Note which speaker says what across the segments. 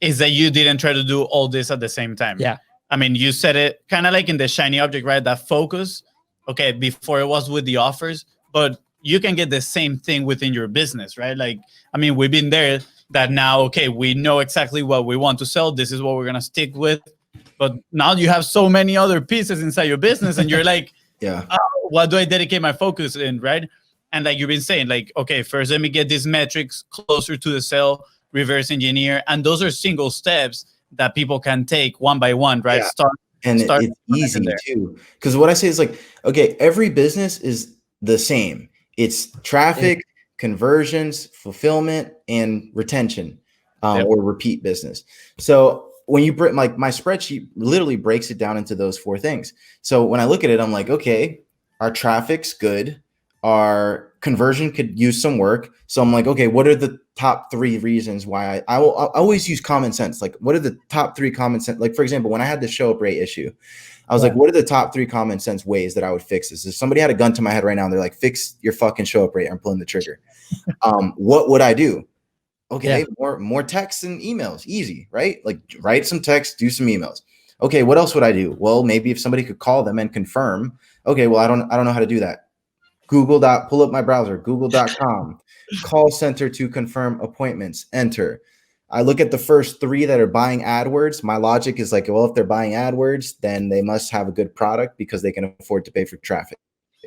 Speaker 1: is that you didn't try to do all this at the same time.
Speaker 2: Yeah.
Speaker 1: I mean, you said it kind of like in the shiny object, right? That focus. Okay, before it was with the offers, but you can get the same thing within your business, right? Like, I mean, we've been there that now, okay, we know exactly what we want to sell. This is what we're going to stick with. But now you have so many other pieces inside your business and you're like,
Speaker 3: yeah,
Speaker 1: what do I dedicate my focus in, right? And like you've been saying, like, okay, first let me get these metrics closer to the sale, reverse engineer. And those are single steps that people can take one by one, right?
Speaker 3: Yeah. It's easy too. Because what I say is like, okay, every business is the same. It's traffic, conversions, fulfillment, and retention, or repeat business. So when you bring, like, my spreadsheet literally breaks it down into those 4 things. So when I look at it, I'm like, okay, our traffic's good. Our conversion could use some work. So I'm like, okay, what are the top 3 reasons why I always use common sense. Like, what are the top 3 common sense? Like, for example, when I had the show up rate issue, I was like, what are the top 3 common sense ways that I would fix this? If somebody had a gun to my head right now and they're like, fix your fucking show up rate, I'm pulling the trigger. What would I do? Okay, more texts and emails. Easy, right? Like, write some text, do some emails. Okay, what else would I do? Well, maybe if somebody could call them and confirm. Okay, well, I don't know how to do that. Pull up my browser, google.com, call center to confirm appointments, enter. I look at the first 3 that are buying AdWords. My logic is like, well, if they're buying AdWords, then they must have a good product because they can afford to pay for traffic.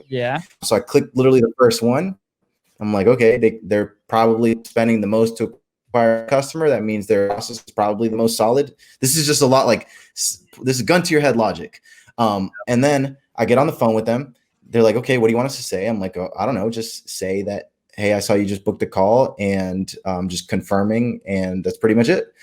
Speaker 2: Yeah.
Speaker 3: So I click literally the first one. I'm like, okay, they're probably spending the most to acquire a customer. That means their process is probably the most solid. This is just a lot like, this is gun to your head logic. And then I get on the phone with them. They're like, okay, what do you want us to say? I'm like, oh, I don't know. Just say that, hey, I saw you just booked a call and just confirming. And that's pretty much it.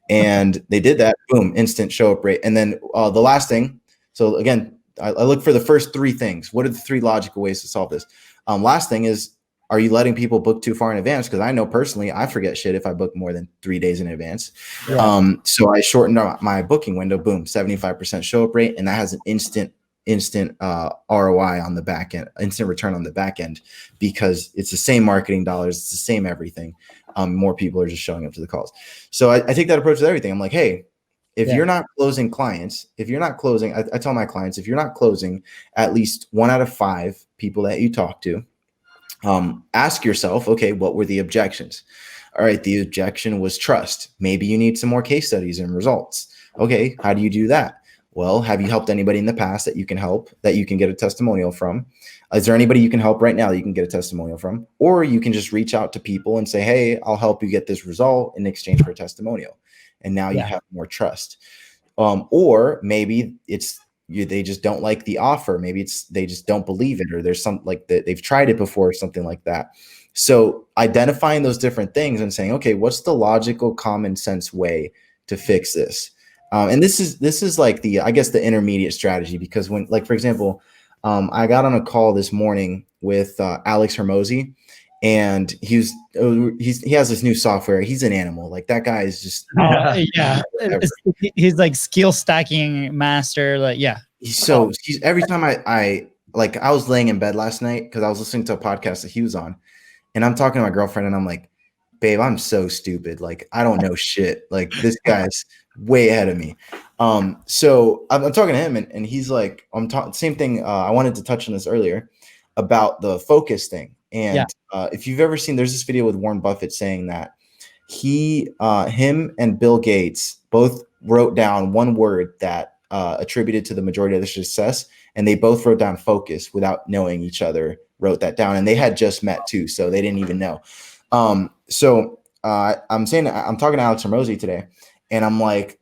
Speaker 3: And they did that. Boom, instant show up rate. And then the last thing. So again, I look for the first 3 things. What are the 3 logical ways to solve this? Last thing is, are you letting people book too far in advance? Because I know personally, I forget shit if I book more than 3 days in advance. Yeah. So I shortened my booking window. Boom, 75% show up rate. And that has an instant ROI on the back end, instant return on the back end, because it's the same marketing dollars, it's the same everything. More people are just showing up to the calls. So I take that approach with everything. I'm like, hey, if you're not closing clients, if you're not closing, I tell my clients, if you're not closing at least 1 out of 5 people that you talk to, ask yourself, okay, what were the objections? All right, the objection was trust. Maybe you need some more case studies and results. Okay, how do you do that? Well, have you helped anybody in the past that you can help, that you can get a testimonial from? Is there anybody you can help right now that you can get a testimonial from? Or you can just reach out to people and say, hey, I'll help you get this result in exchange for a testimonial. And now you have more trust. Or maybe they just don't like the offer. Maybe they just don't believe it, or there's some like that they've tried it before or something like that. So identifying those different things and saying, okay, what's the logical common sense way to fix this? And this is like I guess the intermediate strategy, because when, like, for example, I got on a call this morning with Alex Hermosi, and he has this new software. He's an animal. Like, that guy is just
Speaker 2: he's like skill stacking master. Like,
Speaker 3: he's every time I was laying in bed last night because I was listening to a podcast that he was on, and I'm talking to my girlfriend and I'm like, babe, I'm so stupid. Like, I don't know shit. Like, this guy's way ahead of me. So I'm talking to him and he's like, same thing. I wanted to touch on this earlier about the focus thing. And if you've ever seen, there's this video with Warren Buffett saying that him and Bill Gates both wrote down one word that attributed to the majority of their success. And they both wrote down focus without knowing each other, wrote that down. And they had just met too, so they didn't even know. I'm talking to Alex Hermosi today, and I'm like,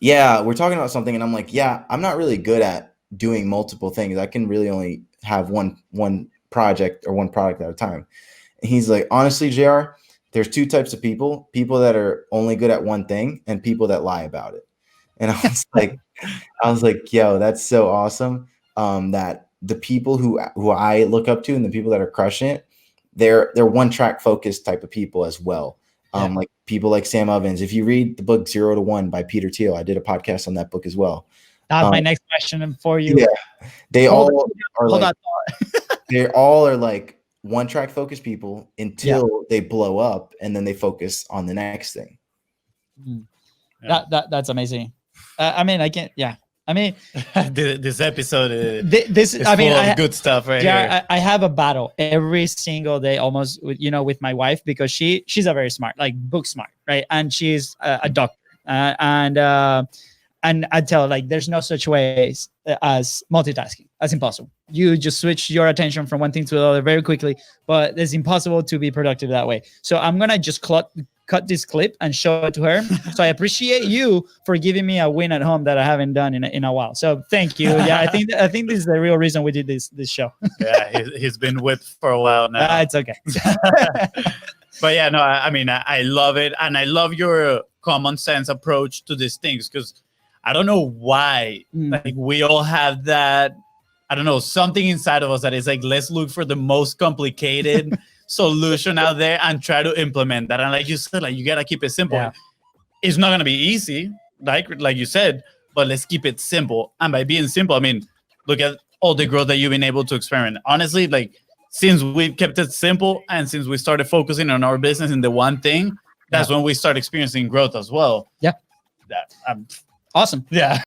Speaker 3: yeah, we're talking about something. And I'm like, yeah, I'm not really good at doing multiple things. I can really only have one project or one product at a time. And he's like, honestly, JR, there's 2 types of people that are only good at one thing and people that lie about it. And I was like, yo, that's so awesome. That the people who I look up to and the people that are crushing it, they're one track focused type of people as well. Like people like Sam Ovens. If you read the book 0 to 1 by Peter Thiel, I did a podcast on that book as well.
Speaker 2: That's my next question for you.
Speaker 3: Yeah, they all are like one track focused people until they blow up, and then they focus on the next thing.
Speaker 1: Yeah.
Speaker 2: That's amazing. I mean, I can't. Yeah. I mean,
Speaker 1: This episode
Speaker 2: this.
Speaker 1: is
Speaker 2: I mean,
Speaker 1: full of good stuff right here.
Speaker 2: yeah, I have a battle every single day, almost, with my wife, because she's a very smart, like book smart, right? And she's a doctor, and I tell her, like, there's no such way as multitasking. That's impossible. You just switch your attention from one thing to the other very quickly, but it's impossible to be productive that way. So I'm gonna just cut this clip and show it to her. So I appreciate you for giving me a win at home that I haven't done in a while. So thank you. Yeah, I think this is the real reason we did this show.
Speaker 1: Yeah, he's been whipped for a while now.
Speaker 2: It's okay.
Speaker 1: But yeah, no, I mean, I love it, and I love your common sense approach to these things, because I don't know why, like, we all have that, I don't know, something inside of us that is like, let's look for the most complicated solution out there and try to implement that. And like you said, like, you gotta keep it simple.
Speaker 2: Yeah.
Speaker 1: It's not gonna be easy, like you said, but let's keep it simple. And by being simple, I mean, look at all the growth that you've been able to experiment. Honestly, like, since we've kept it simple and since we started focusing on our business in the one thing, that's when we start experiencing growth as well.
Speaker 2: Yeah.
Speaker 1: That
Speaker 2: Awesome.
Speaker 1: yeah.